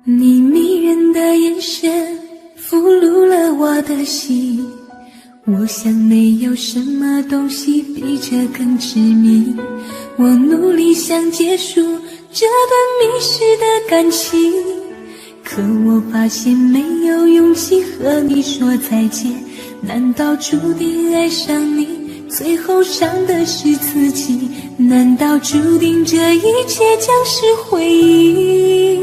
你迷人的眼神俘虏了我的心，我想没有什么东西比这更致命。我努力想结束这段迷失的感情，可我发现没有勇气和你说再见。难道注定爱上你，最后伤的是自己？难道注定这一切将是回忆？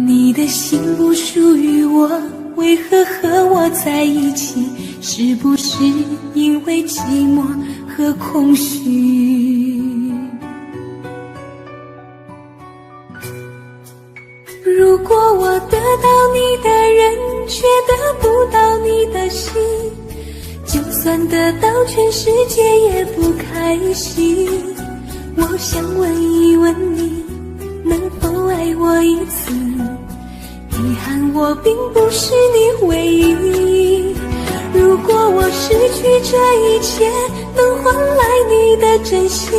你的心不属于我，为何和我在一起？是不是因为寂寞和空虚？如果我得到你的人，却得不到你的心，就算得到全世界也不开心。我想问一问你，能否爱我一次？遗憾我并不是你唯一。如果我失去这一切，能换来你的真心，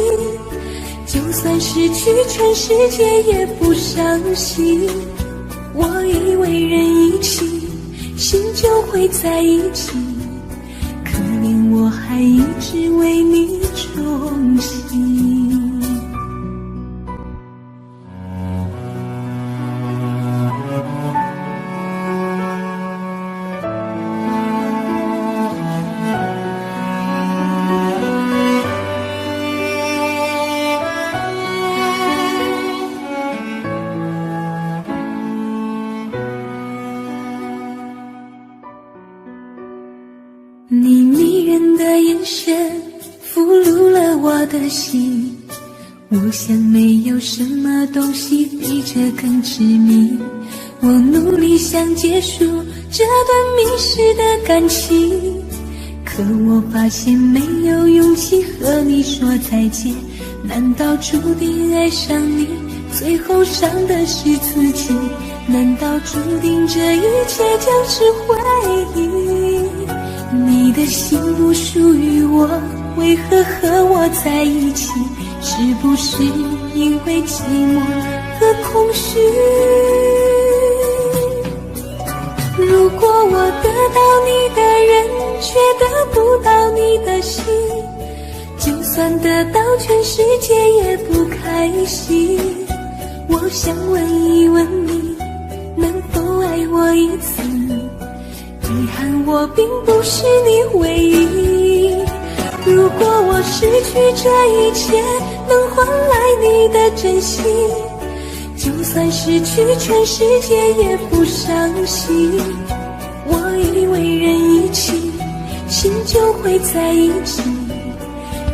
就算失去全世界也不伤心。我以为人一起，心就会在一起，可怜我还一直为你钟情。你迷人的眼神俘虏了我的心，我想没有什么东西比这更致命。我努力想结束这段迷失的感情，可我发现没有勇气和你说再见。难道注定爱上你，最后伤的是自己？难道注定这一切将是回忆？你的心不属于我，为何和我在一起？是不是因为寂寞和空虚？如果我得到你的人，却得不到你的心，就算得到全世界也不开心。我想问一问你，能否爱我一次？遗憾我并不是你唯一。如果我失去这一切，能换来你的真心，就算失去全世界也不伤心。我以为人一起，心就会在一起，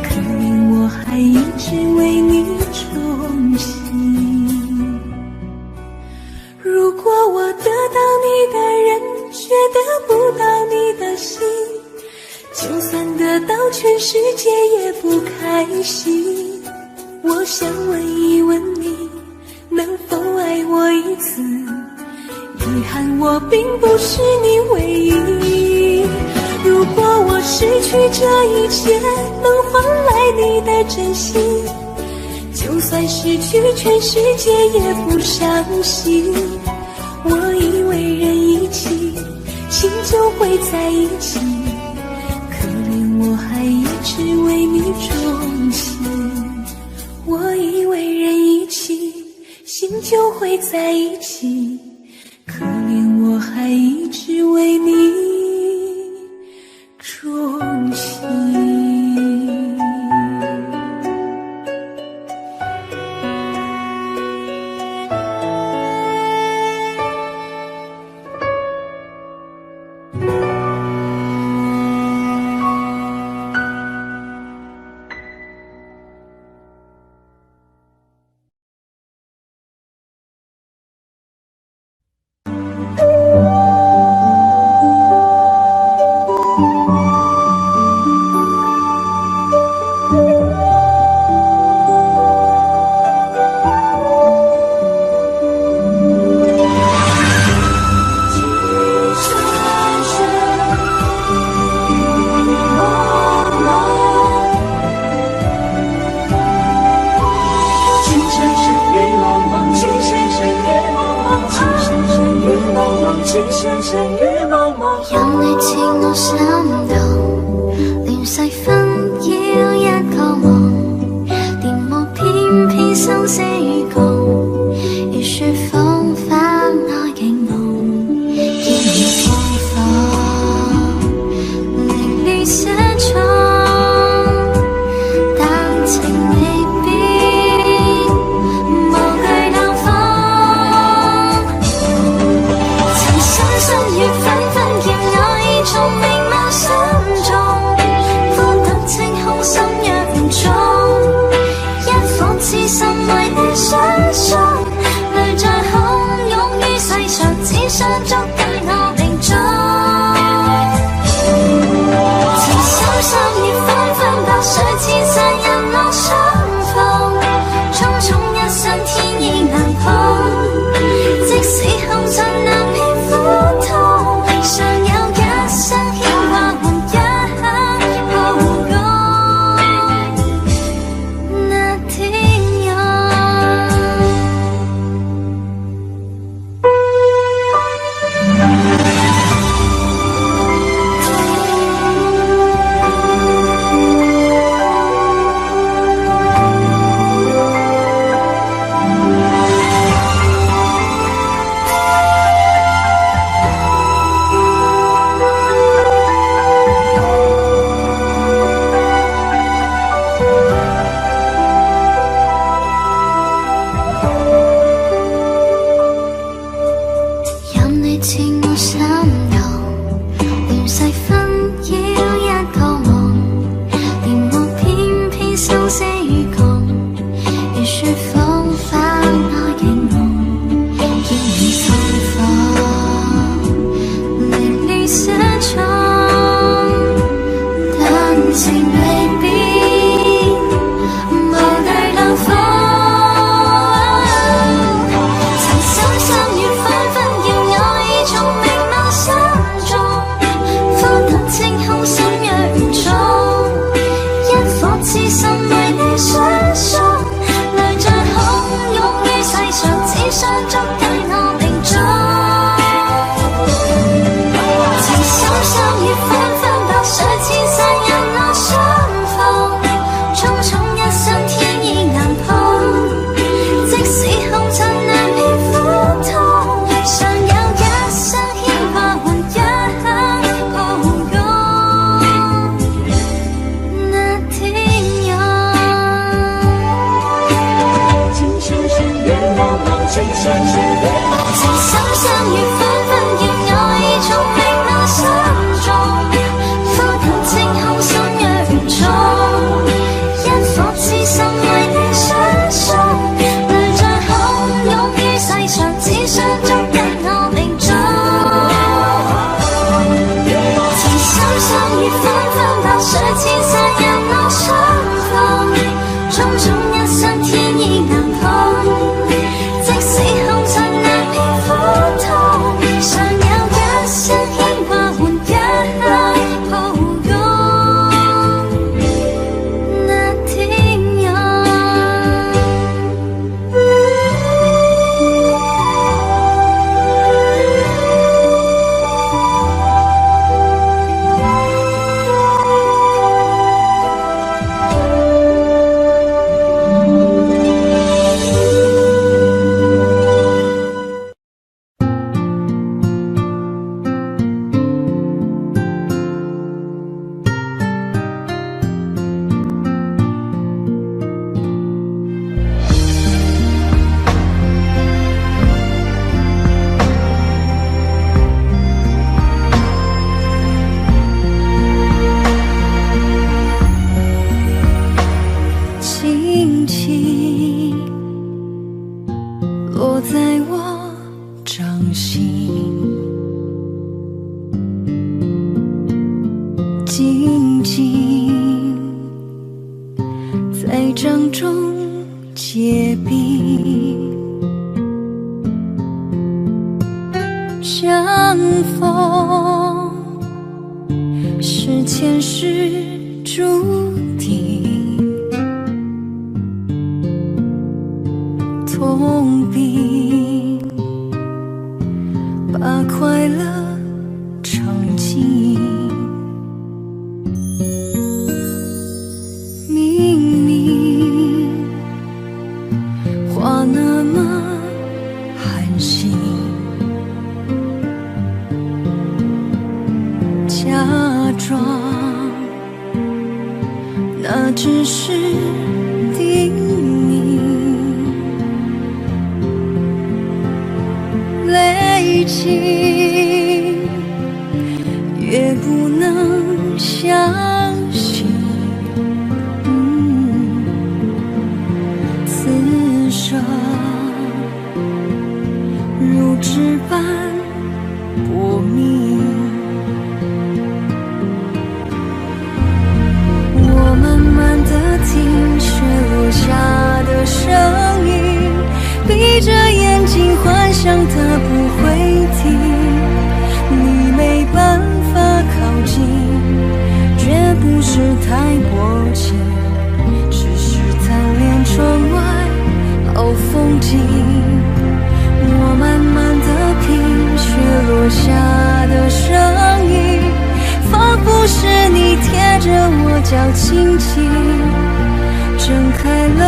可怜我还一直为你钟情。如果我得到你的人，却得不到你的心，就算得到全世界也不开心。我想问一问你，能否爱我一次？遗憾我并不是你唯一。如果我失去这一切，能换来你的真心，就算失去全世界也不伤心。我以为人一起，心就会在一起，可怜我还一直为你钟情。我以为人一起，心就会在一起，可怜我还一直为你钟情。情深深雨濛濛。有你似我心動，亂世紛擾一個夢，電幕偏偏生死與共，如雪風花愛景夢，見你風放，凌亂寫錯，但情未變，無懼冷風。曾深深雨紛紛叫我已從明眸心中，孤獨清空心若唔中，一顆痴心為你相送，淚在洶湧於世上，只想捉緊我命中。曾深深雨紛紛，白水千山人落相逢，匆匆一生天意難碰，即使紅塵難免苦痛，尚有一生牽掛換一刻抱擁那天湧。任你似我心動，亂世紛擾一個夢，電幕偏偏生死與共，如雪風花愛景夢，見你風放，凌亂寫錯，但情未變，無懼冷風。曾深深雨紛紛叫我已從明眸心中，孤獨清空心若唔重，一顆痴心為你相送，淚在洶湧於世上，只想捉緊我命中。曾深深雨紛紛，白水千山人落相逢，匆匆一生天意難碰，即使紅塵難免苦痛，尚有一生牽掛換一刻抱擁那天湧。情深深雨濛濛，情深深雨濛濛。曾深深雨紛紛叫我已從明眸心中，孤獨清空心若唔重，一顆痴心為你相送，淚在洶湧於世上，只想捉緊我命中。曾深深雨紛紛，白水千山人落相逢，匆匆一生天意難碰，即使紅塵難免苦痛，尚有一生牽掛換一刻抱擁那天湧。轻轻落在我掌心，静静在掌中结冰，相逢是前世注定，痛并把快乐尝尽。明明话那么寒心，假装那只是叮咛，累积越不能相信，此生如纸般薄命。我慢慢地听雪落下的声音，闭着眼睛幻想它不会停，你没办法靠近，绝不是太薄情，只是贪恋窗外好风景。我慢慢地听雪落下的声音，仿佛是你贴着我脚轻轻睁开了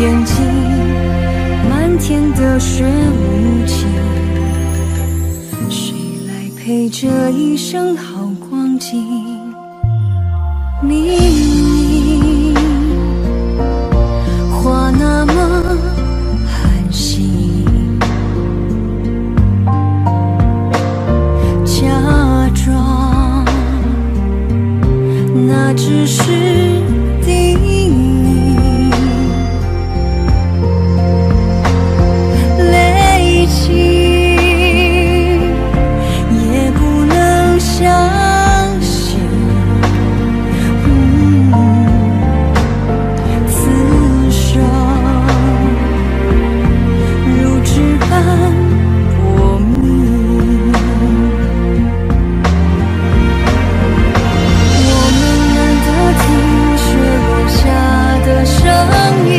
眼睛，漫天的雪无情，谁来陪这一生好光景？明明话那么寒心，假装那只是叮咛，累积也不能相信，此生如纸般薄命。我慢慢地听雪落下的声音，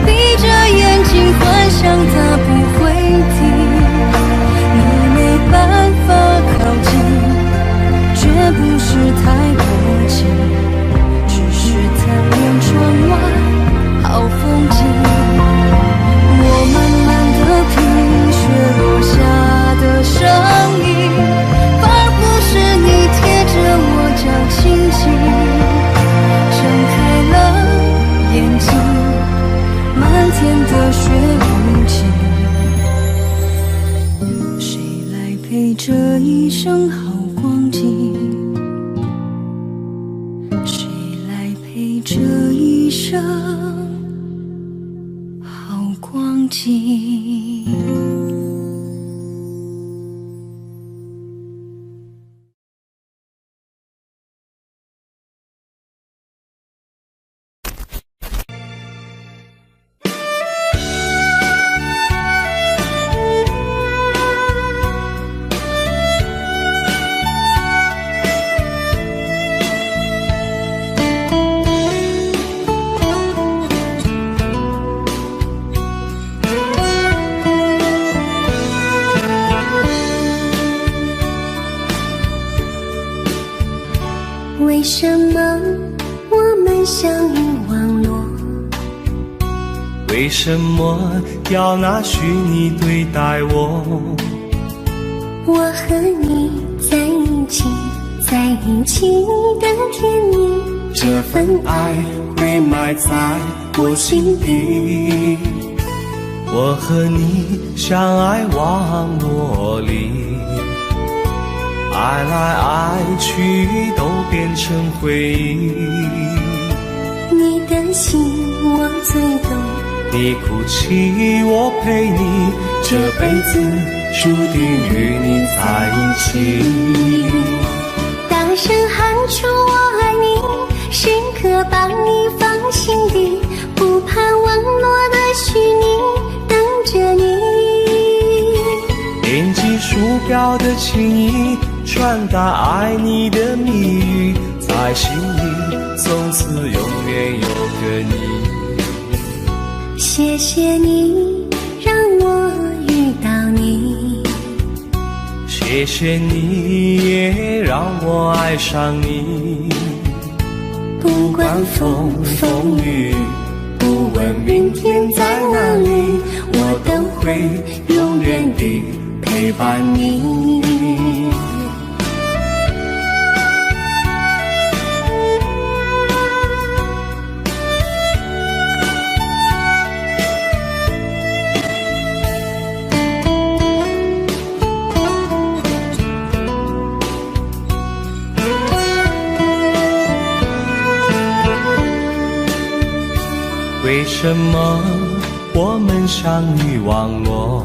闭着眼睛幻想它不会停，你没办法靠近，绝不是太薄情，只是贪恋窗外好风景。我慢慢地听雪落下的声音，仿佛是你贴着我脚轻轻睁开了眼睛，漫天的雪无情，谁来陪这一生好光景？谁来陪这一生好光景？为什么我们相遇网络？为什么要拿虚拟对待我？我和你在一起，在一起的甜蜜，这份爱会埋在我心底。我和你相爱网络里，爱来爱去都变成回忆。你的心我最懂，你哭泣我陪你，这辈子注定与你在一起。大声喊出我爱你，时刻把你放心底，不怕网络的虚拟，等着你。点击鼠标的情意，传达爱你的谜语，在心里从此永远有个你。谢谢你让我遇到你，谢谢你也让我爱上你，不管风风雨，不问明天在哪里，我都会永远地陪伴你。为什么我们相遇忘我？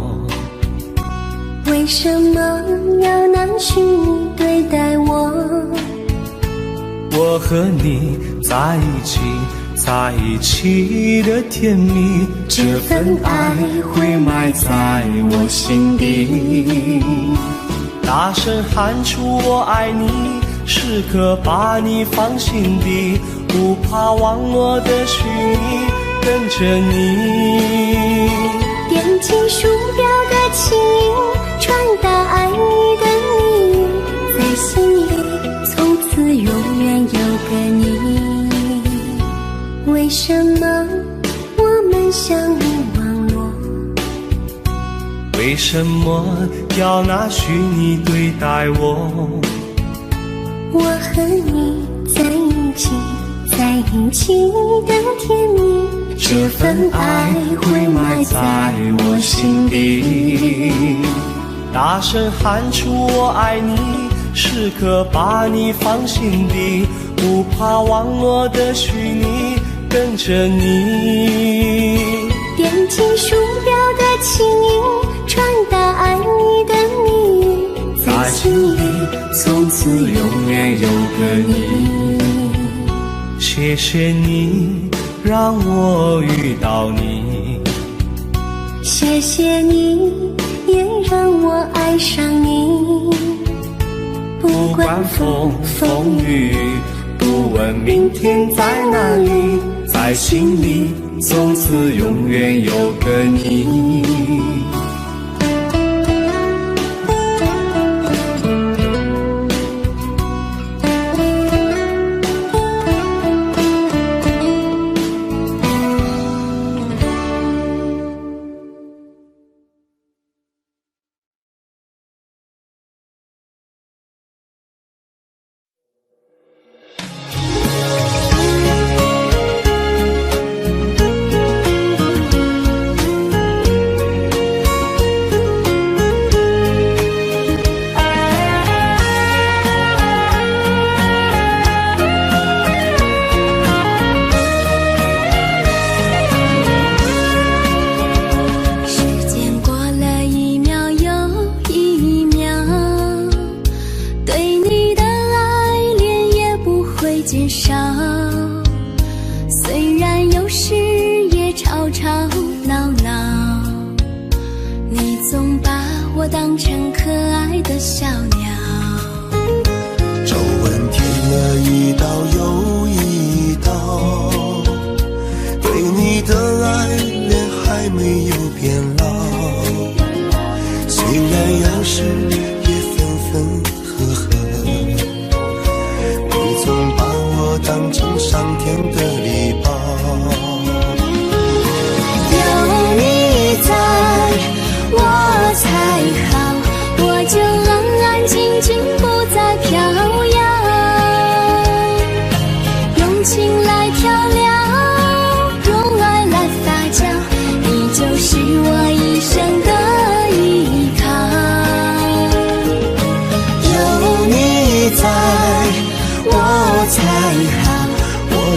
为什么要拿虚拟对待我？我和你在一起，在一起的甜蜜，这份爱会埋在我心底。大声喊出我爱你，时刻把你放心底，不怕网络的虚拟，跟着你。点击鼠标的轻音，传达爱你的你，在心里从此永远有个你。为什么我们相遇忘我？为什么要拿虚拟对待我？我和你在一起，在一起的甜蜜，这份爱会埋在我心底。大声喊出我爱你，时刻把你放心底，不怕网络的虚拟，跟着你。点击鼠标的轻音，传达爱你的你，在心里从此永远有个你。谢谢你让我遇到你，谢谢你也让我爱上你。不管风风雨，不问明天在哪里，在心里从此永远有个你。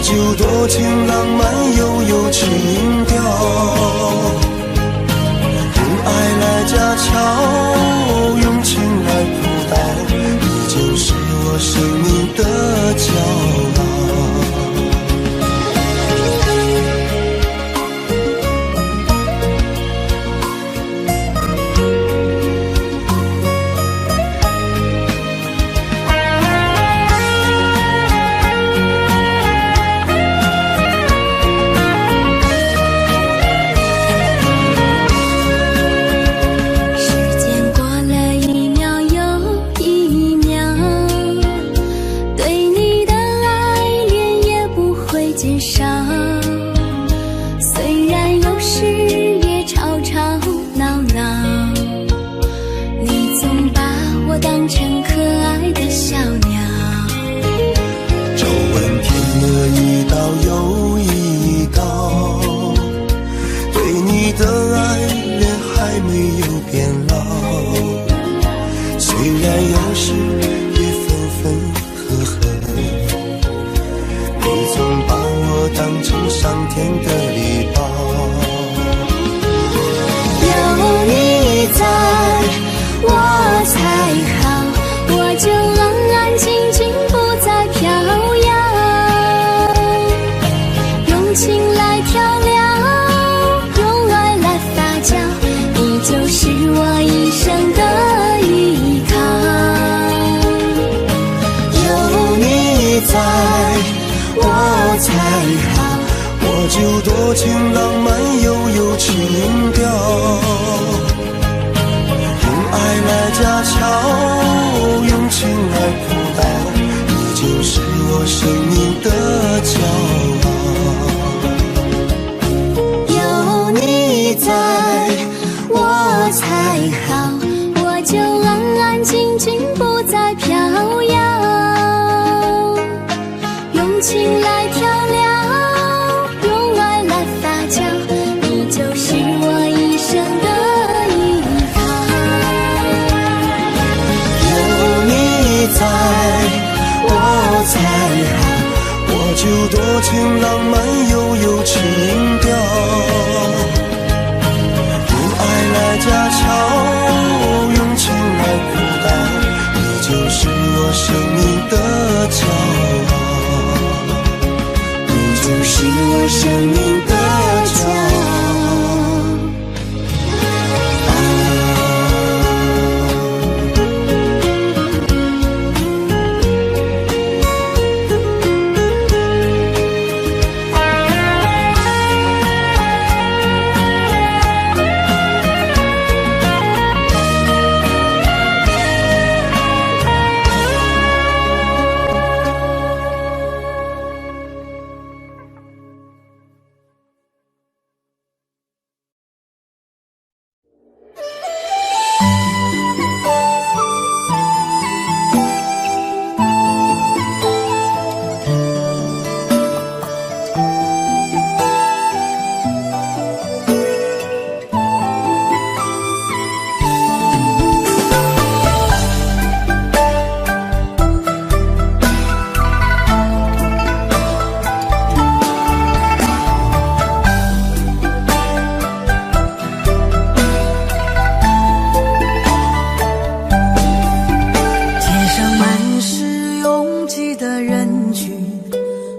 就多情浪漫又有情调，用爱来架桥，用情来铺道，你就是我生命的骄傲。情调，用爱来家巧，用情来铺导，你就是我生命的骄傲。有你在我才好，我就安安静静不再飘摇，用情来调料，用爱来发酵，你就是我一生的依靠。有你在我才好，我就多情浪漫又有情调，用爱来家巧，用情来铺导，你就是我生命的骄傲，你就是我生命的骄傲。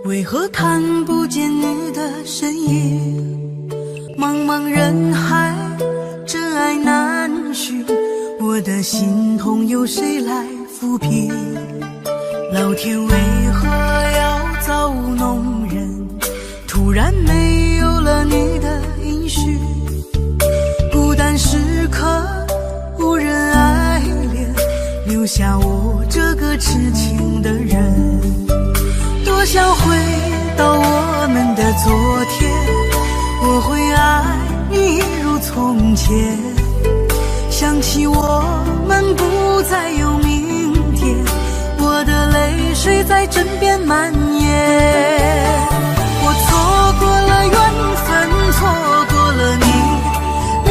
为何看不见你的身影？茫茫人海，真爱难寻，我的心痛由谁来抚平？老天为何要造物弄人？突然没有了你的音讯，孤单时刻无人爱怜，留下我这个痴情的人。多想回到我们的昨天，我会爱你如从前。想起我们不再有明天，我的泪水在枕边蔓延。我错过了缘分，错过了你，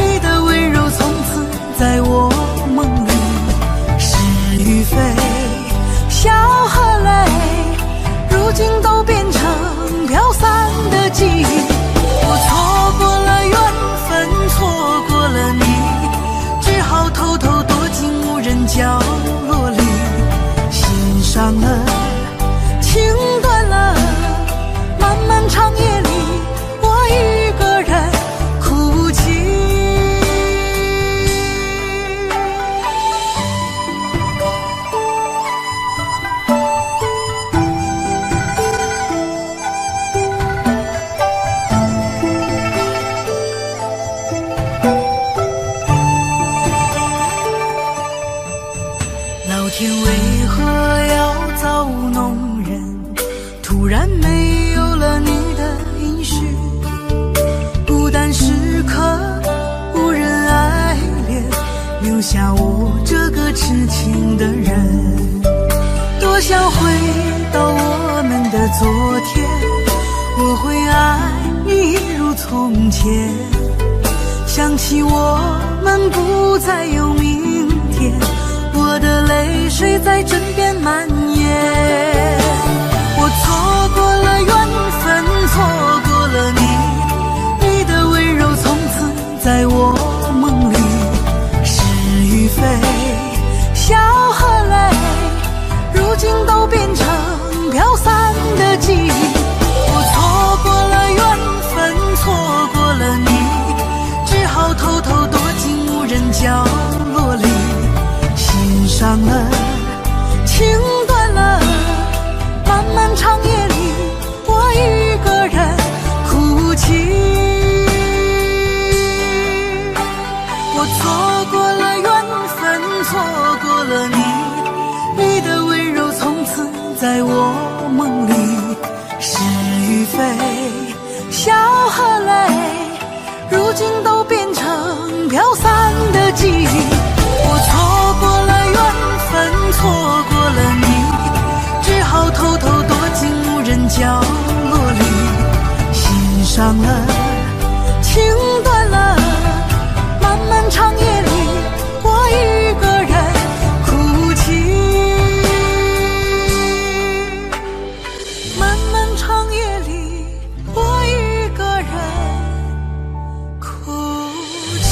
你的温柔从此在我梦里。是与非，笑和泪，如今都变成飘散的记忆。我错过了缘分，错过了你，只好偷偷躲进无人角落里。心伤了，情断了，漫漫长夜里，我一个人哭泣。老天为何要造物弄人？突然没有了你的音讯，孤单时刻无人爱怜，留下我这个痴情的人。多想回到我们的昨天，我会爱你如从前。想起我们不再有明天，我的泪水在枕边蔓延。我错过了缘分，错过了你，你的温柔从此在我梦里。是与非，笑和泪，如今都变成飘散的记忆。我错过了缘分，错过了你，只好偷偷躲进无人角落里。心伤了，情断了，漫漫长夜里，我一个人哭泣。我错过了缘分，错过了你，你的温柔从此在我梦里。是与非，笑和泪，如今都变成飘散的记忆。我错过了缘分，错过了你，只好偷偷躲进无人角落里，心伤了，情断了，漫漫长夜里，我一个人哭泣。漫漫长夜里，我一个人哭泣。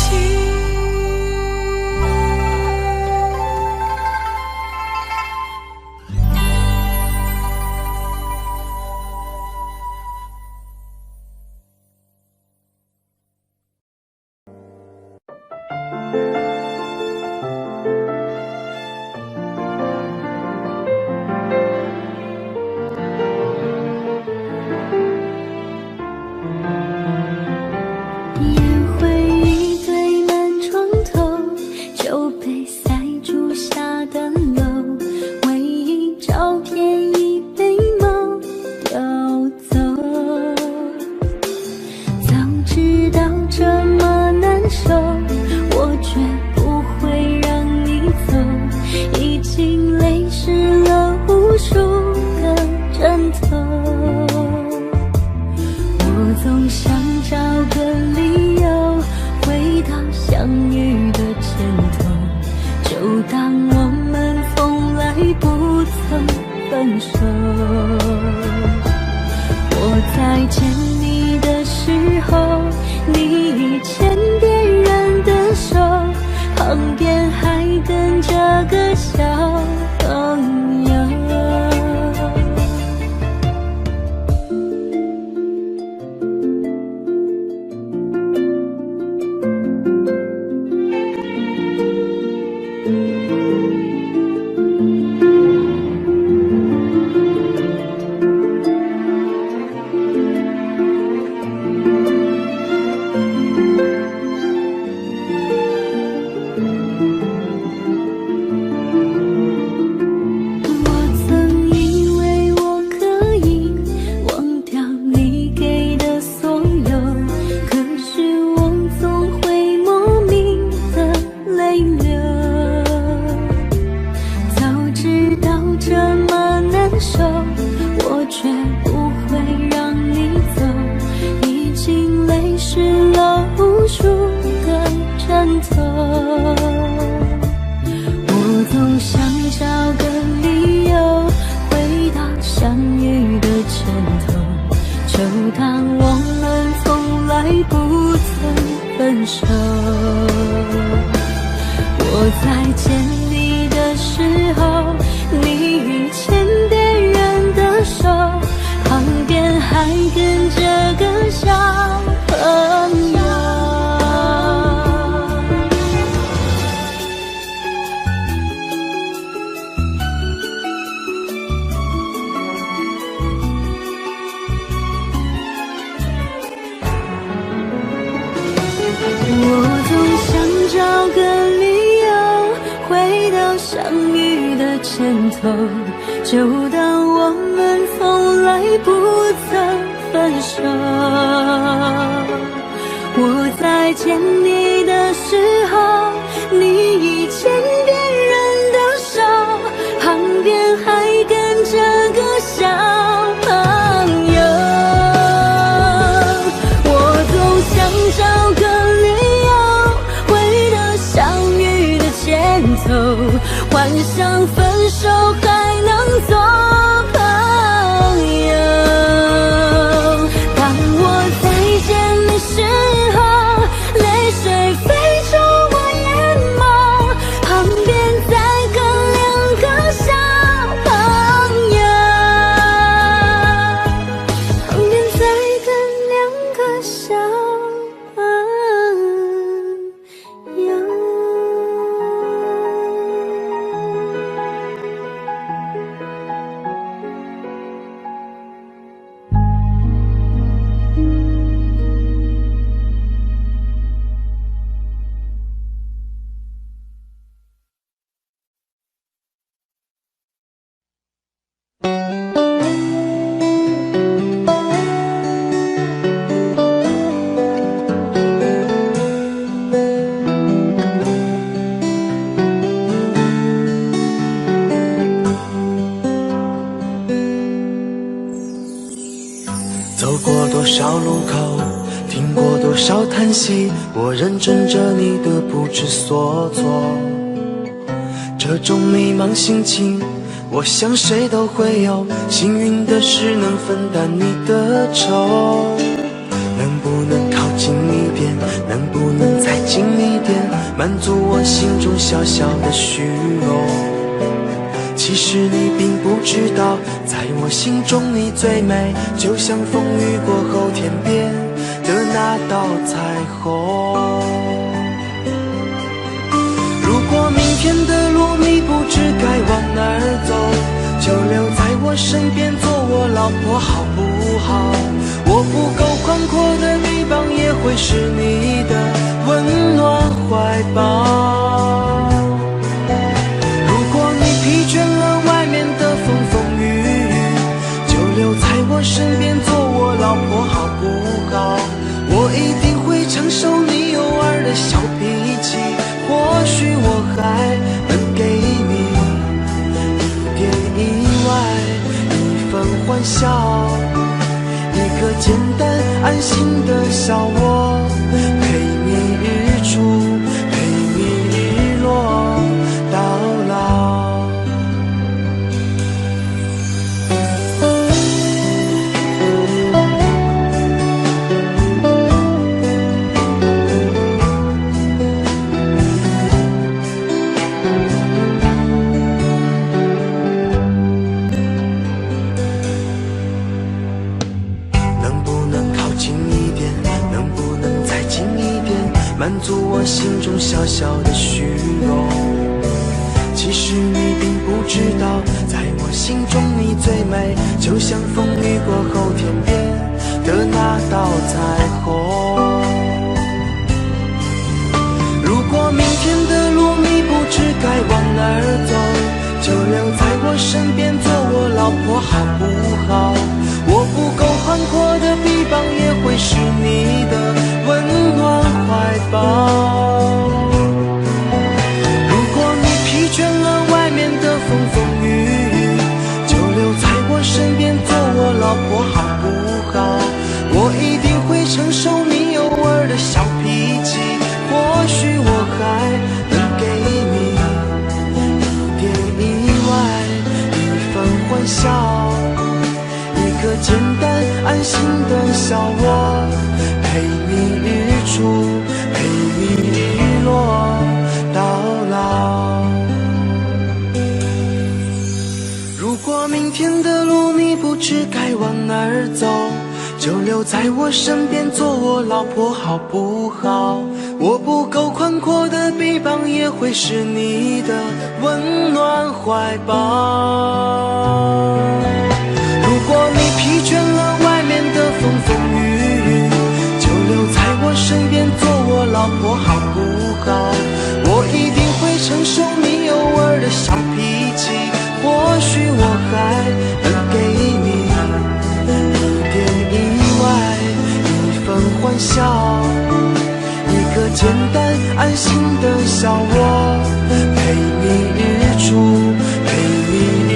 烟灰一堆满床头，酒杯塞住下的漏，唯一照片已被猫叼走。早知道这么难受，我绝不会让你走，已经泪湿了无数个枕头。我总想找个理由回到相遇的前头，就当我们从来不曾分手。我在见你的时候，你已牵别人的手，旁边还跟着个小朋友。我在见你的时候，你已牵别人的手，旁边还跟着个小朋友。我总想找个理由回到相遇的前头，就当我们从来不曾分手。我在见你的时候，你已牵别人的手，旁边还跟着个小朋友。我总想找个理由回到相遇的前头，幻想分手还能做朋友。当我再见的时候，泪水飞出我眼眸，旁边再跟两个小朋友，旁边再跟两个小朋友。少路口，听过多少叹息，我认真着你的不知所措。这种迷茫心情，我想谁都会有，幸运的是能分担你的愁。能不能靠近一点，能不能再近一点，满足我心中小小的虚荣。其实你并不知道，在我心中你最美，就像风雨过后天边的那道彩虹。如果明天的路你不知该往哪儿走，就留在我身边做我老婆好不好？我不够宽阔的臂膀也会是你的温暖怀抱。如果你疲倦了外面的风风雨雨，就留在我身边做我老婆好不好？我一定会承受你偶尔的小脾气，或许我还能给你一点意外，一份欢笑，一个简单安心的小窝，陪你日出，陪你日落到老。满足我心中小小的虚荣。其实你并不知道，在我心中你最美，就像风雨过后天边的那道彩虹。如果明天的路你不知该往哪儿走，就留在我身边做我老婆好不好？我不够宽阔的臂膀也会是你的温暖怀抱。如果你疲倦了外面的风风雨雨，就留在我身边做我老婆好不好？我一定会承受你偶尔的小脾气，或许我还能给你一点意外，一份欢笑，一个简单安心的小窝，陪你日出，陪你日落到老。如果明天的路你不知该往哪儿走，就留在我身边做我老婆好不好？我不够宽阔的臂膀也会是你的温暖怀抱。如果你疲倦了外面的风风雨雨，就留在我身边做我老婆好不好？我一定会承受你偶尔的小脾气，或许我还能给你一点意外，一份欢笑，一个简单安心的小窝，陪你日出，陪你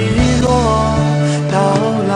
日落到老。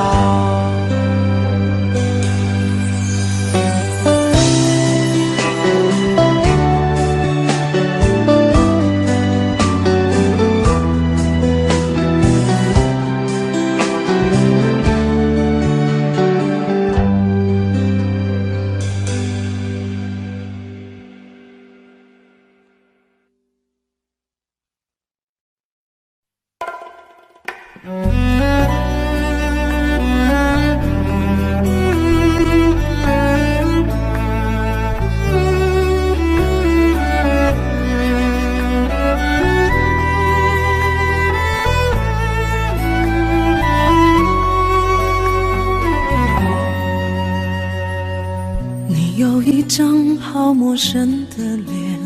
有一张好陌生的脸，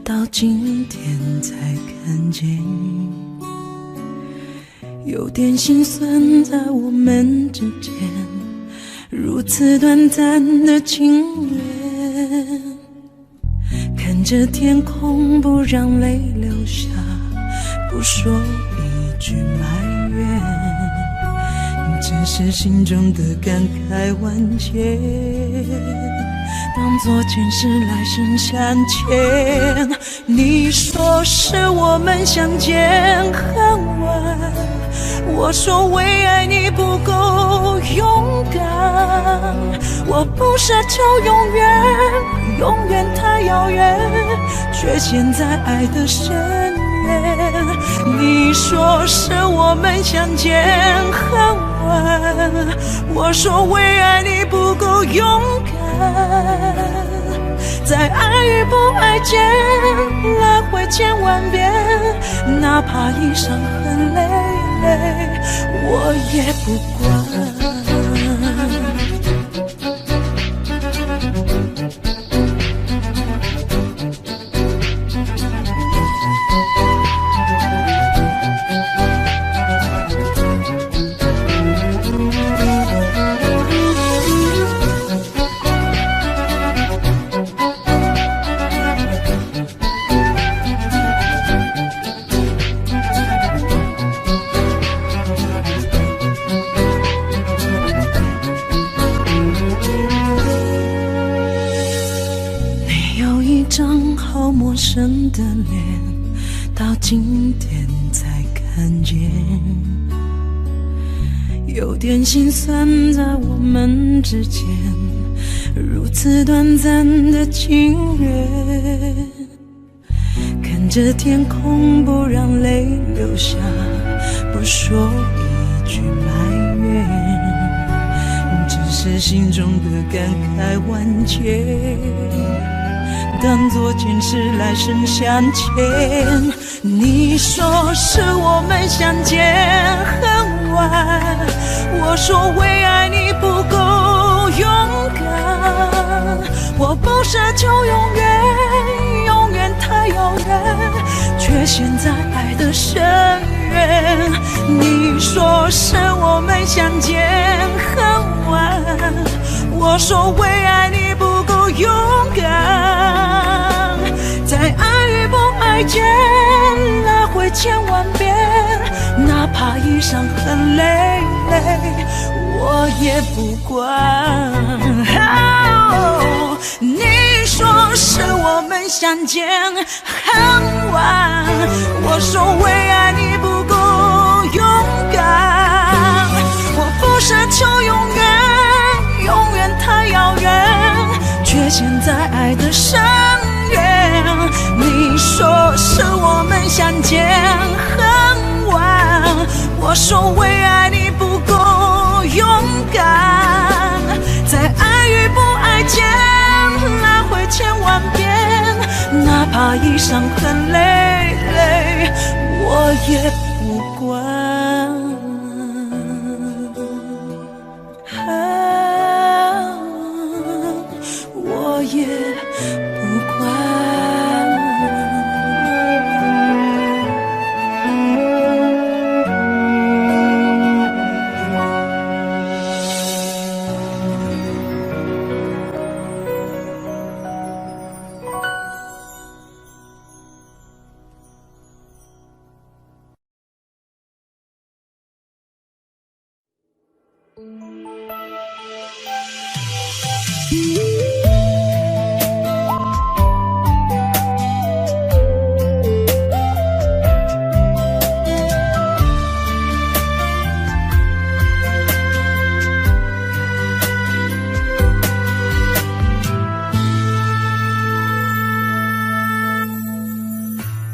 到今天才看见，有点心酸在我们之间，如此短暂的情缘。看着天空不让泪流下，不说一句埋怨，只是心中的感慨万千，当作前世来生相欠。你说是我们相见恨晚，我说为爱你不够勇敢。我不奢求永远，永远太遥远，却陷在爱的深渊。你说是我们相见恨晚，我说为爱你不够勇敢。在爱与不爱间来回千万遍，哪怕一伤痕累累，我也不管。陌生的脸，到今天才看见，有点心酸在我们之间，如此短暂的情缘。看着天空不让泪流下，不说一句埋怨，只是心中的感慨万千，当作前世来生相欠。你说是我们相见恨晚，我说为爱你不够勇敢。我不奢求永远，永远太遥远，却陷在爱的深渊。你说是我们相见恨晚，我说为爱你不够勇敢。在爱与不爱间来回千万遍，哪怕一伤痕累累，我也不管。你说是我们相见恨晚，我说为爱你不够勇敢。我不奢求永远，永远太遥远，却陷在爱的深渊。你说是我们相见恨晚，我说为爱你不够勇敢。在爱与不爱间来回千万遍，哪怕一伤痕累累，我也不管。我也不管。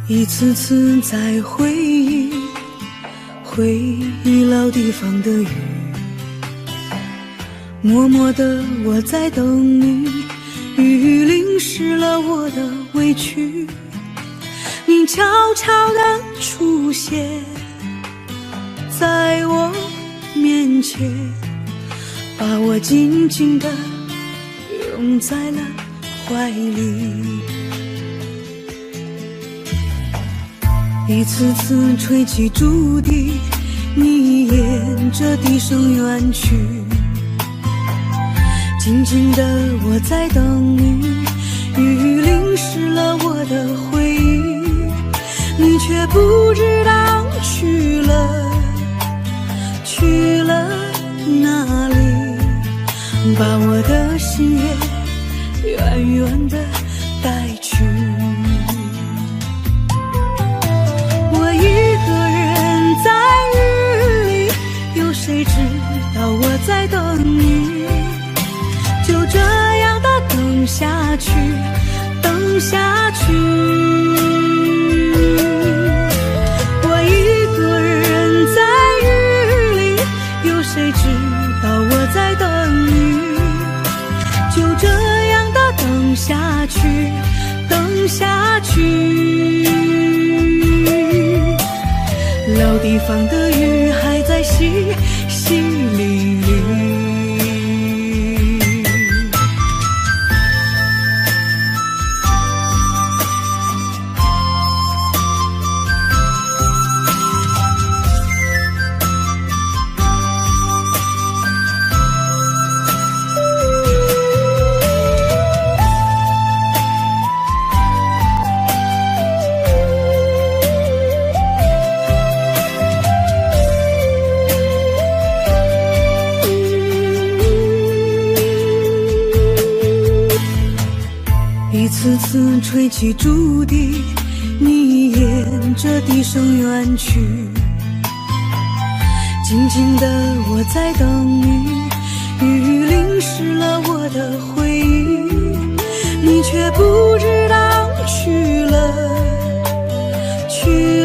一次次在回忆老地方的雨，默默的我在等你，雨淋湿了我的委屈，你悄悄地出现在我面前，把我紧紧地拥在了怀里。一次次吹起竹笛，你沿着笛声远去，静静的我在等你，雨淋湿了我的回忆，你却不知道去了哪里？把我的心也远远地带去。我一个人在雨里，有谁知道我在等你？就这样的等下去，等下去。我一个人在雨里，有谁知道我在等你？就这样的等下去，等下去。老地方的雨还在淅淅沥沥。一次次吹起竹笛，你沿着笛声远去。静静的我在等你，雨淋湿了我的回忆，你却不知道去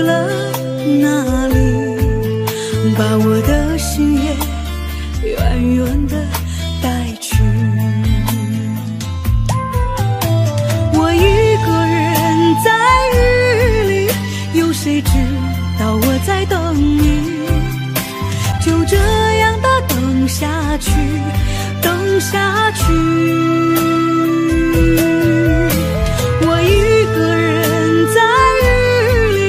了哪里？把我的心也远远地带去。我一个人在雨里，有谁知道我在等你？就这样的等下去，等下去。我一个人在雨里，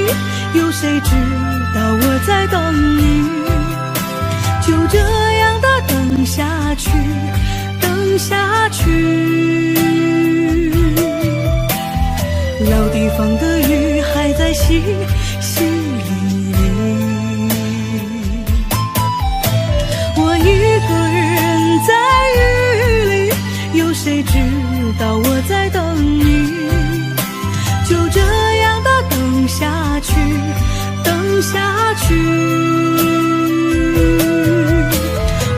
有谁知道我在等你？就这样的等下去，等下去。老地方的雨还在淅淅沥沥。我一个人在雨里，有谁知道我在等你？就这样的等下去，等下去。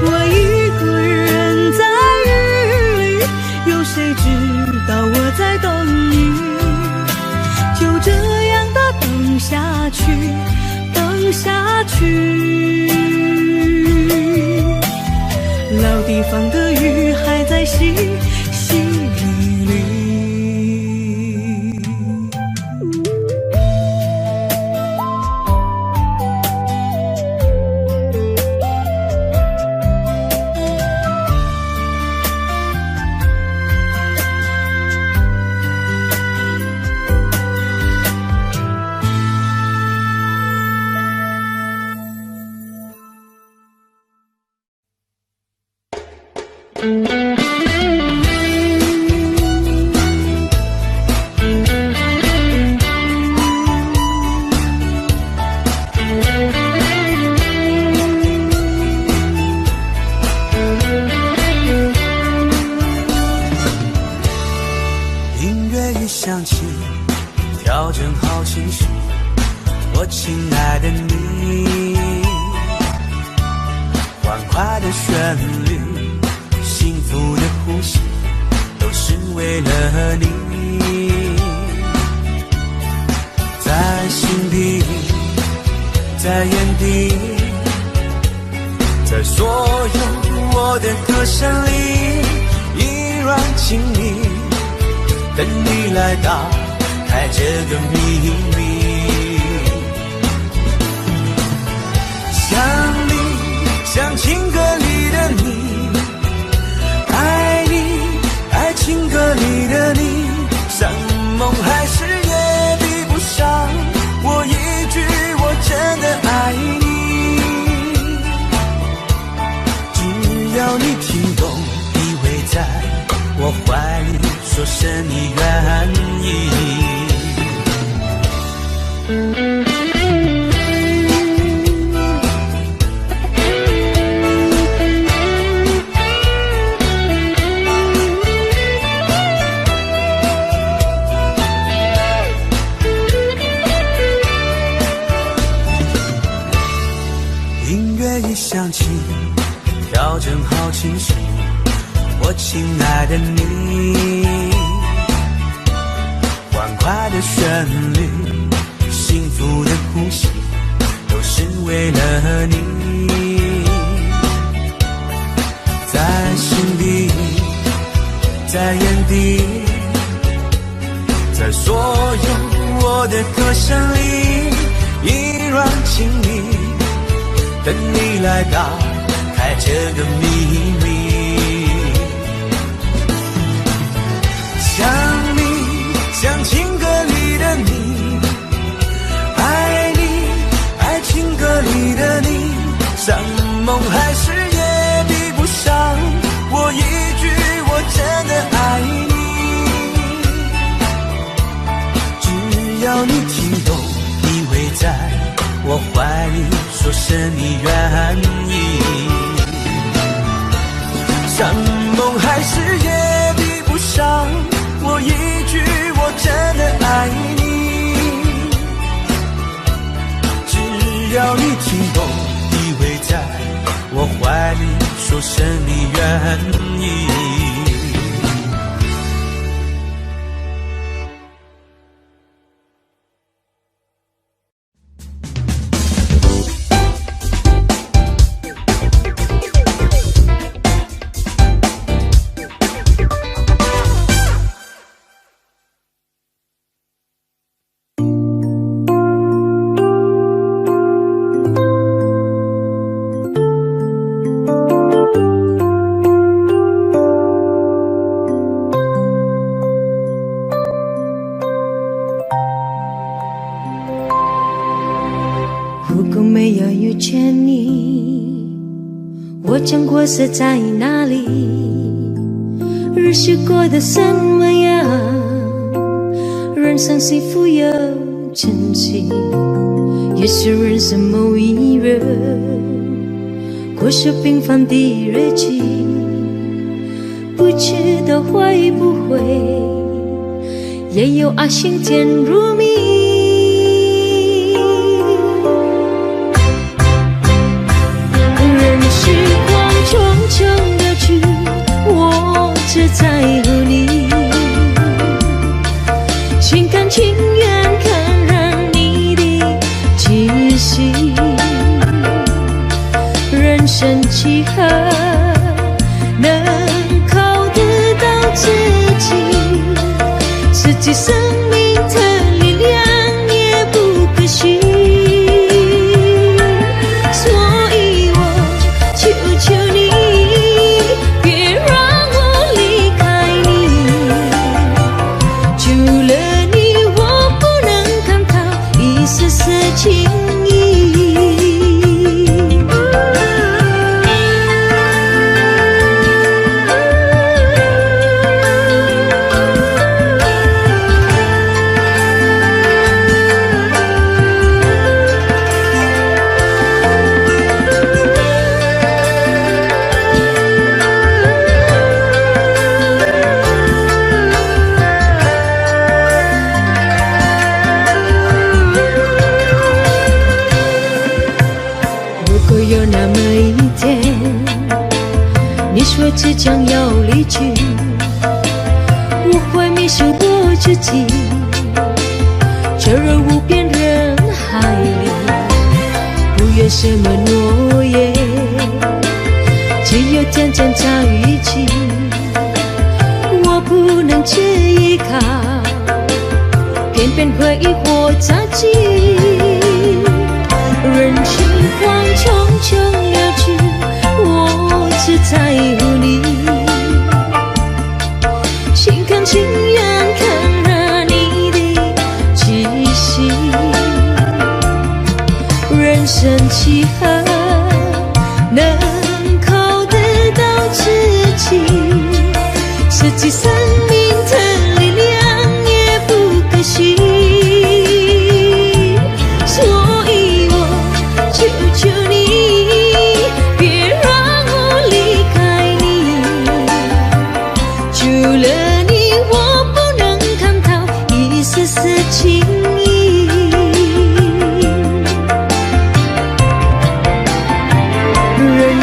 我一个人在雨里，有谁知道我在等你？就这样的等下去，等下去。老地方的雨还在淅淅沥沥。音乐一响起，调整好情绪，我亲爱的你，欢快的旋律，幸福的呼吸，都是为了你。在心底，在眼底，在所有我的歌声里，依然亲密，等你来打开这个秘密。想你，像情歌里的你，爱你，爱情歌里的你，像梦还是也比不上我一句我真的爱你。只要你听懂，依偎在我怀里，说声你愿意。情，调整好情绪，我亲爱的你。欢快的旋律，幸福的呼吸，都是为了你。在心底，在眼底，在所有我的歌声里，一软情意，等你来打开这个秘密。想你，像情歌里的你，爱你，爱情歌里的你，像梦还是也比不上我一句我真的爱你。只要你听懂，你会在我怀里说声你愿意。像梦还是也比不上我一句我真的爱你。只要你听懂，你会在我怀里说声你愿意。我将过色在哪里？日子过得怎么样？人生幸福有真情，也是人生某一日，过着平凡的日子，不知道会不会也有爱情甜如蜜。时光匆匆流去，我只在乎你，心甘情愿感染你的气息。人生几何能靠得到自己，自己生命的力量也不可惜。说即将要离去，我会迷失我自己，坠入无边人海里，不愿什么诺言，只有天天在一起。我不能只依靠，偏偏回忆或杂技，人时光匆匆流去，我只在乎你，心甘情愿感染你的气息。人生几何能靠得到自己，自己生命的力量也不可惜。所以我求求你，别让我离开你，除了你我不能看到一丝丝情意。人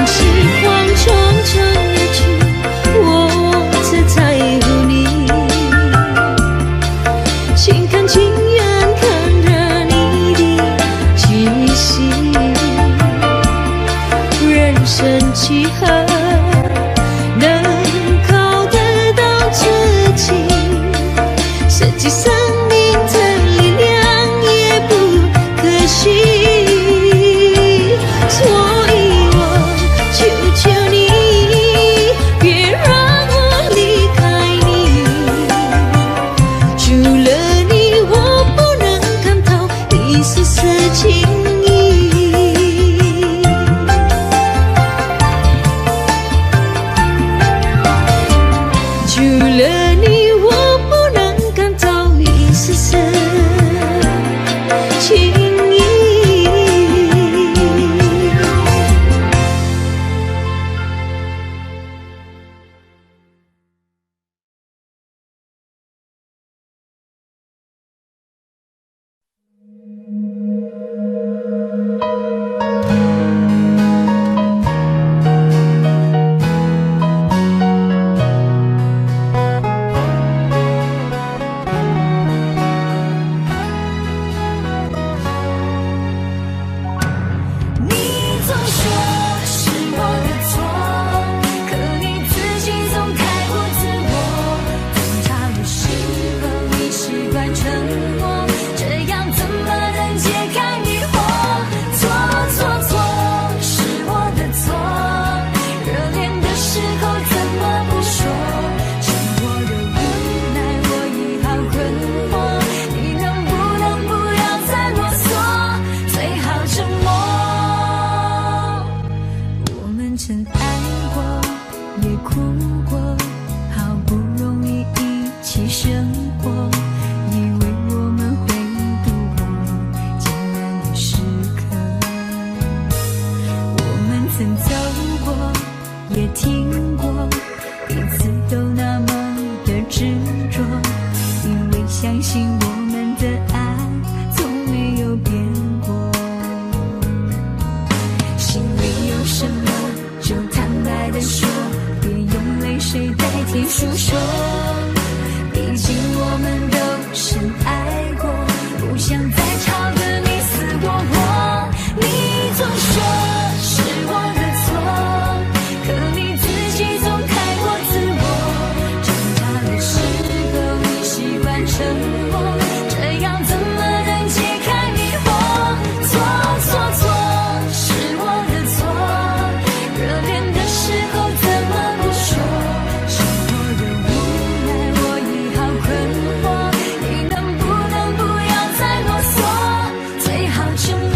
诉说，毕竟我们都深爱过，不想再吵得你死我活。你总说是我的错，可你自己总太过自我。长大的时候你习惯沉默，这样怎么能解开迷惑？错错错，是我的错，热恋的时候怎么不说？生活的无奈我已好困惑，你能不能不要再啰嗦，最好沉默。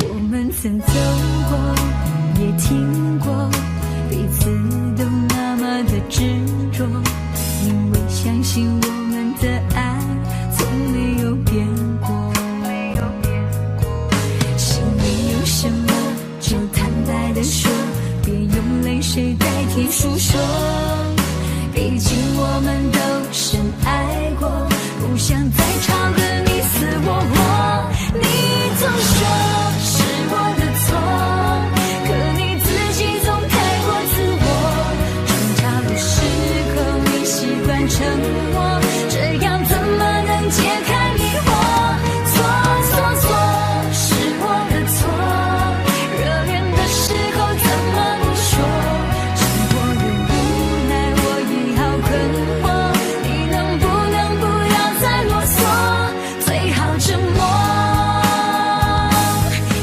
我们曾走过，也听过，彼此都那么的执着，因为相信我们的爱从没有变过。心里有什么就坦白地说，别用泪水代替诉说，毕竟我们都深爱过，不想再吵得你死我活。你总说是我的错，可你自己总太过自我。争吵的时候你习惯沉默，这样怎么能解开迷惑？错错错，是我的错，热恋的时候怎么不说？生活的无奈我已好困惑，你能不能不要再啰嗦，最好沉默。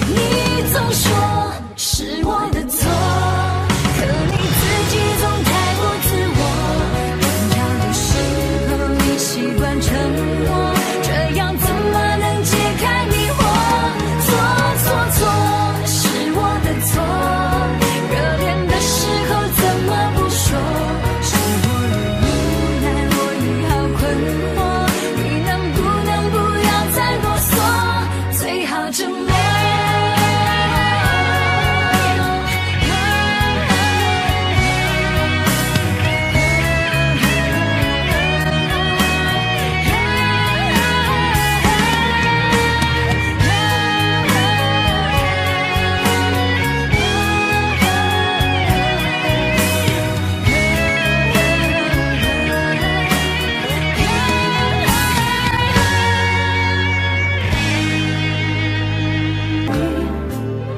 你总说是我的错，可你自己总太过自我。争吵的时候你习惯沉默，这样怎么能解开迷惑？错错错，是我的错，热恋的时候怎么不说？生活的无奈我已好困惑，你能不能不要再啰嗦，最好沉默。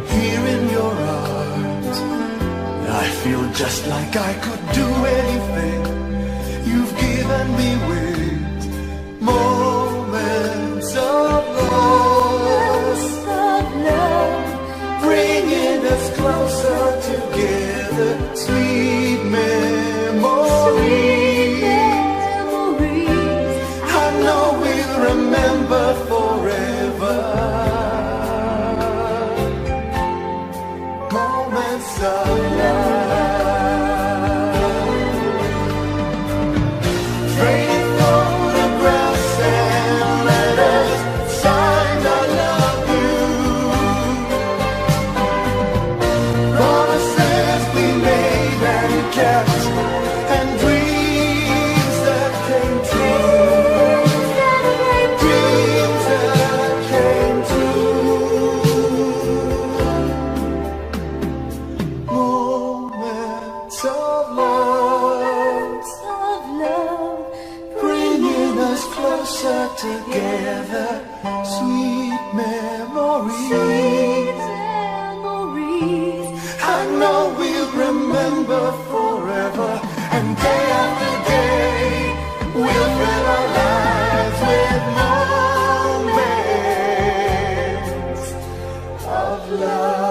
Here in your arms, I feel just like I could do anything. You've given me wings, moments of love, bringing us closer together, sweet memories. I know we'll remember forever. Moments of love, trade photographs and letters, signed I love you. Promises we made and kept, and dreams that came true. Dreams that came true. Moments of love, bringing us closer together, sweet memories. I know we'll remember forever, and day after day we'll fill our lives with moments of love.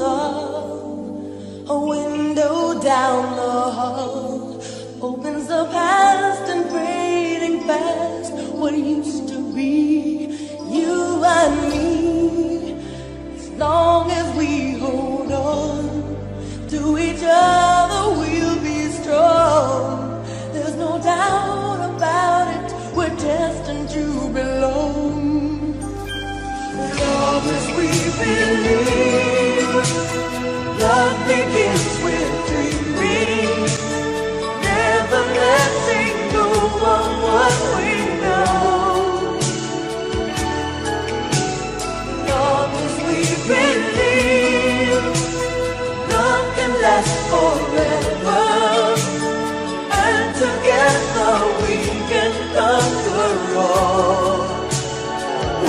song. A window down the hall opens the past and fading fast. What used to be you and me. As long as we hold on to each other, we'll be strong. There's no doubt about it, we're destined to belong. Love as we believe, love begins with dreaming, never letting go of what we know. Love as we believe, love can last forever, and together we can conquer all.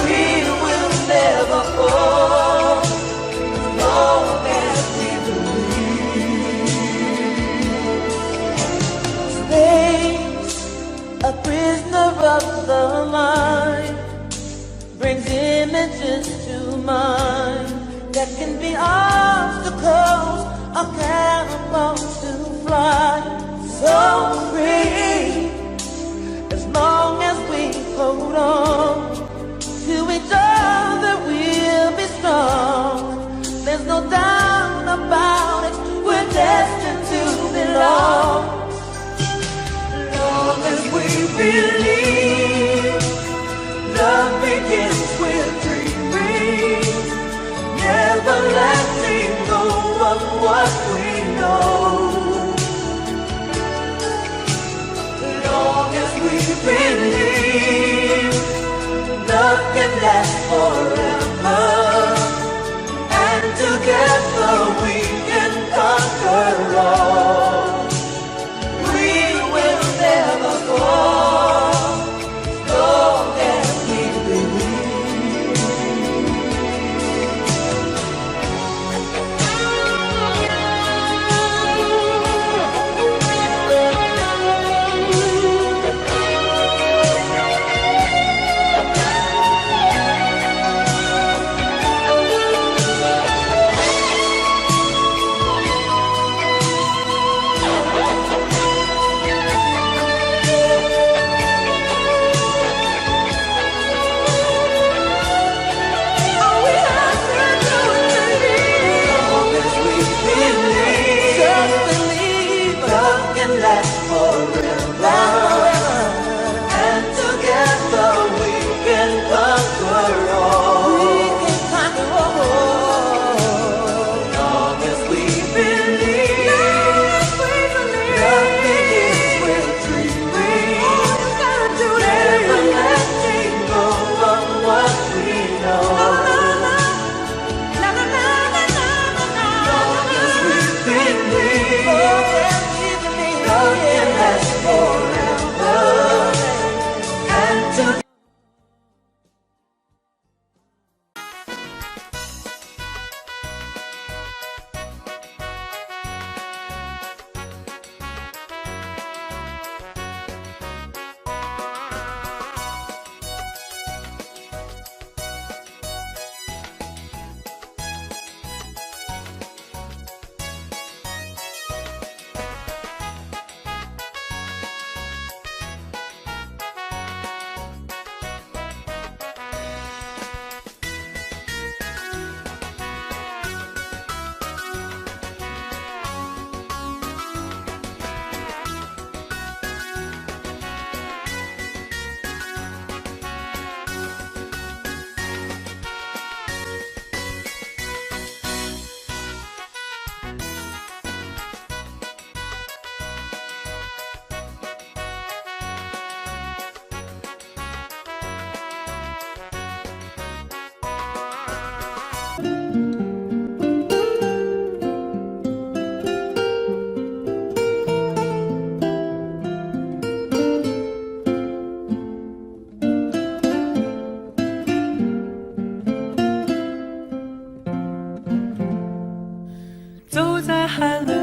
We will never fall, as long as we believe. Space, a prisoner of the mind, brings images to mind that can be obstacles or catapults to fly. So free, as long as we hold on to each other, we'll be strong. There's no doubt about it, we're destined to belong. Long as we believe, love begins with dreaming, never letting go of what we know. Long as we believe, love can last forever, and together we can conquer all. We will never fall, as long as we believe.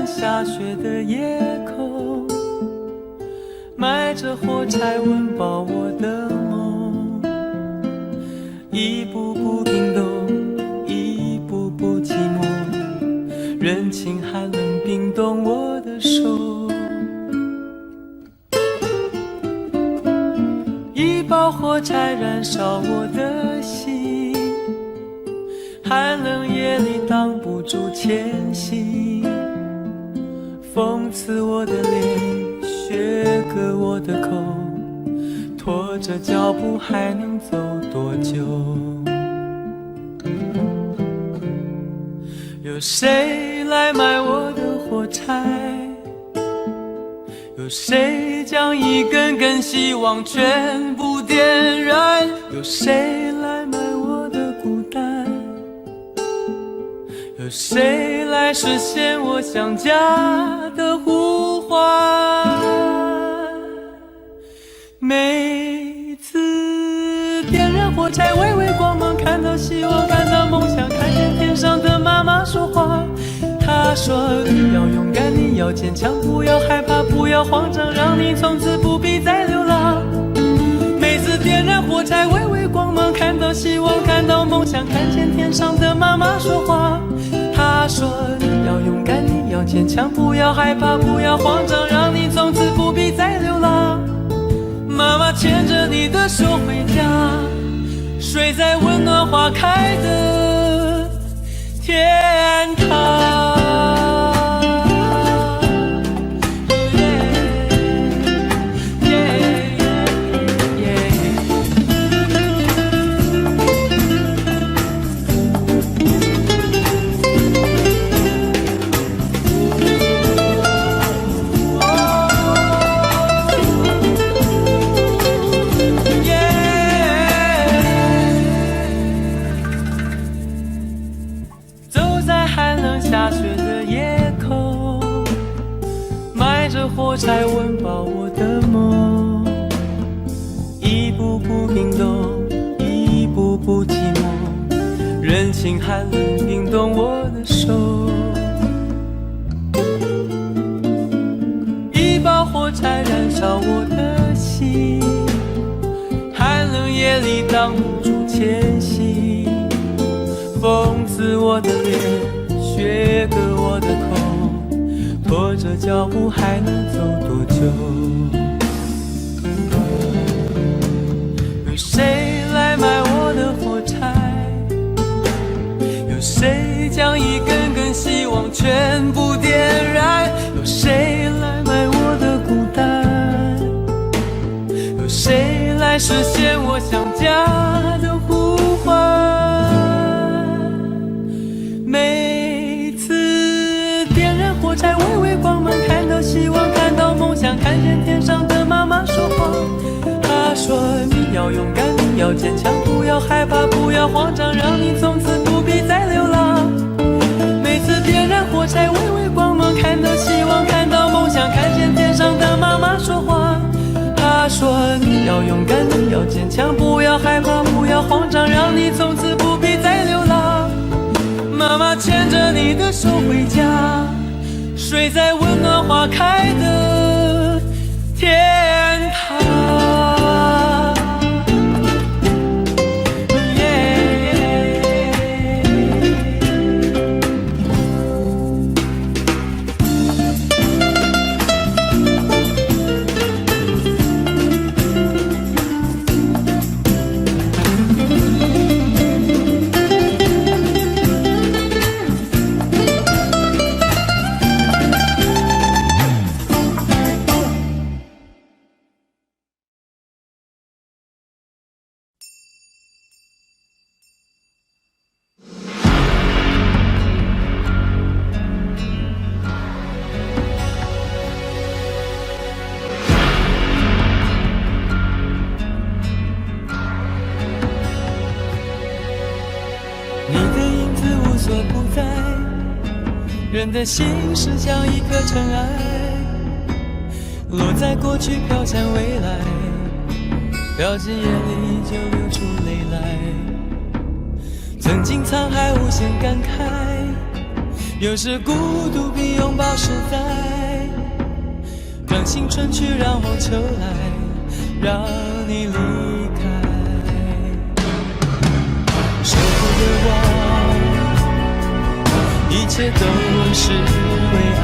下雪的夜空，埋着火柴温饱我的梦，一步步冰冻，一步步寂寞，人情寒冷冰冻我的手，一包火柴燃烧我的心，寒冷夜里挡不住前行，讽刺我的脸，削割我的口，拖着脚步还能走多久？有谁来买我的火柴？有谁将一根根希望全部点燃？有谁来买我的孤单？有谁来实现我想家的呼唤？每次点燃火柴，微微光芒，看到希望，看到梦想，看见天上的妈妈说话。她说你要勇敢，你要坚强，不要害怕，不要慌张，让你从此不必再流浪。每次点燃火柴，微微光芒，看到希望，看到梦想，看见天上的妈妈说话。她说你要勇敢，你要坚强，不要害怕，不要慌张，让你从此不必再流浪。妈妈牵着你的手回家，睡在温暖花开的天堂。下雪的夜口，埋着火柴温饱我的梦，一步步冰冻，一步步寂寞，人情寒冷冰冻我的手，一包火柴燃烧我的心，寒冷夜里挡不住前行，讽刺我的脸，削割我的口，拖着脚步还能走多久？有谁来买我的火柴？有谁将一根根希望全部点燃？有谁来买我的孤单？有谁来实现我想家的呼唤？每次点燃火柴，微微光芒，看到希望，看到梦想，看见天上的妈妈说话。她说你要勇敢，你要坚强，不要害怕，不要慌张，让你从此不必再流浪。每次点燃火柴，微微光芒，看到希望，看到梦想，看见天上的妈妈说话。她说你要勇敢，你要坚强，不要害怕，不要慌张，让你从此不必再流浪。妈妈牵着你的手回家，睡在温暖花开的天堂。人的心事像一颗尘埃，落在过去飘向未来，掉进眼里就流出泪来。曾经沧海无限感慨，有时孤独比拥抱实在。让青春去，让梦秋来，让你离开。舍不得忘，已切都是为爱，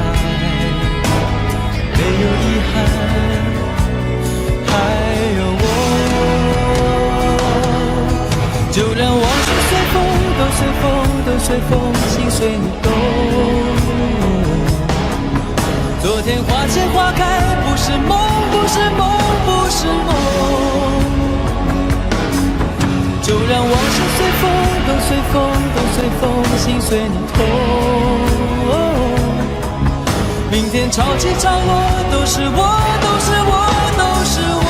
没有遗憾，还有我。就让往事随风，都随风，都随风，心随你动。昨天花谢花开，不是梦，不是梦，不是梦。就让往事随风，都随风，都随风，心随你痛。明天潮起潮落，都是我，都是我，都是我。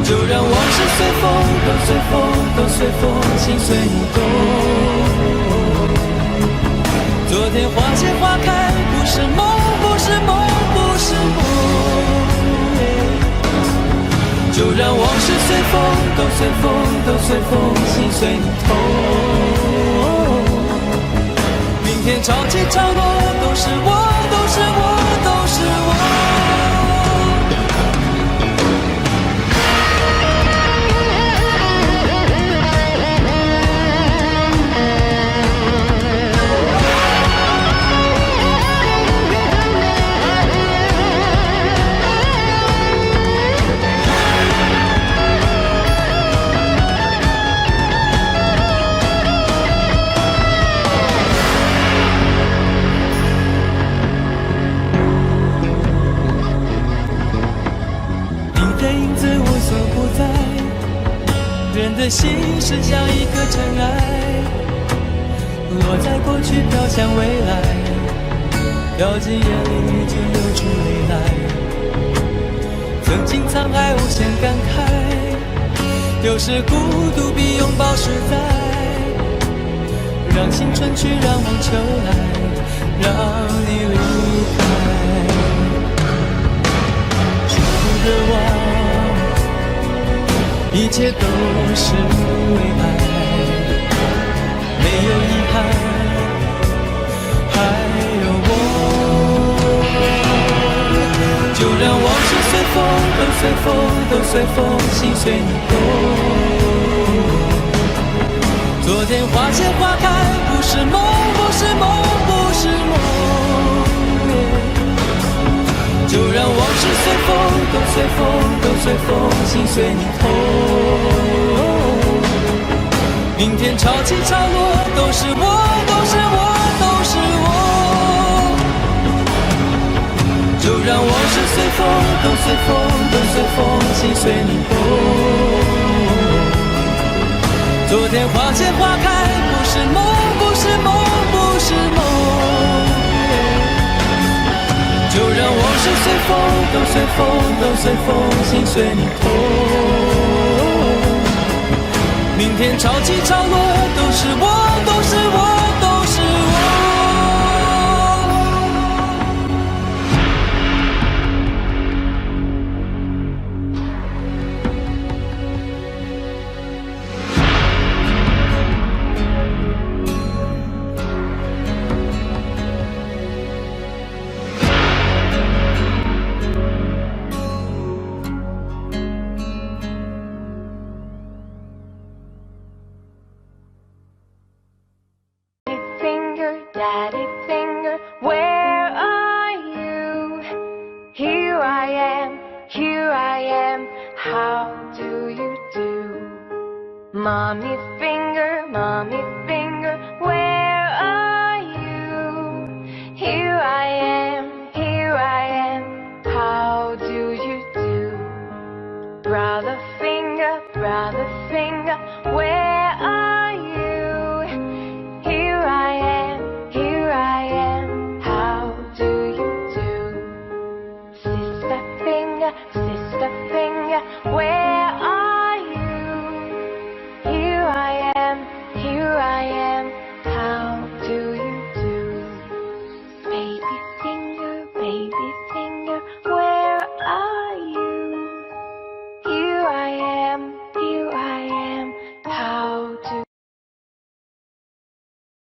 就让往事随风，都随风，都随风，心随你动。昨天花谢花开，不是梦，不是梦，不是梦。就让往事随风，都随风，都随风，心随你痛。明天潮起潮落，都是我，都是我，都是我。人的心是像一颗尘埃，落在过去飘向未来，掉进眼里已经流出泪来。曾经沧海无限感慨，有时孤独比拥抱实在。让青春去，让梦秋来，让你离开。触不得忘，一切都是为爱，没有遗憾，还有我。就让往事随风，都随风，都随风，心随你动。昨天花谢花开，不是梦，不是梦，不是梦。就让往事随风，都随风，都随风，心随你痛。明天潮起潮落，都是我，都是我，都是我。就让往事随风，都随风，都随风，心随你动。昨天花谢花开，不是梦，不是梦，不是梦。就让往事随风，都随风，都随风，心随你痛。明天潮起潮落，都是我，都是我，都是我。Daddy finger, where are you? Here I am, how do you do? Mommy finger, where are you? Here I am, how do you do? Brother finger, where are you?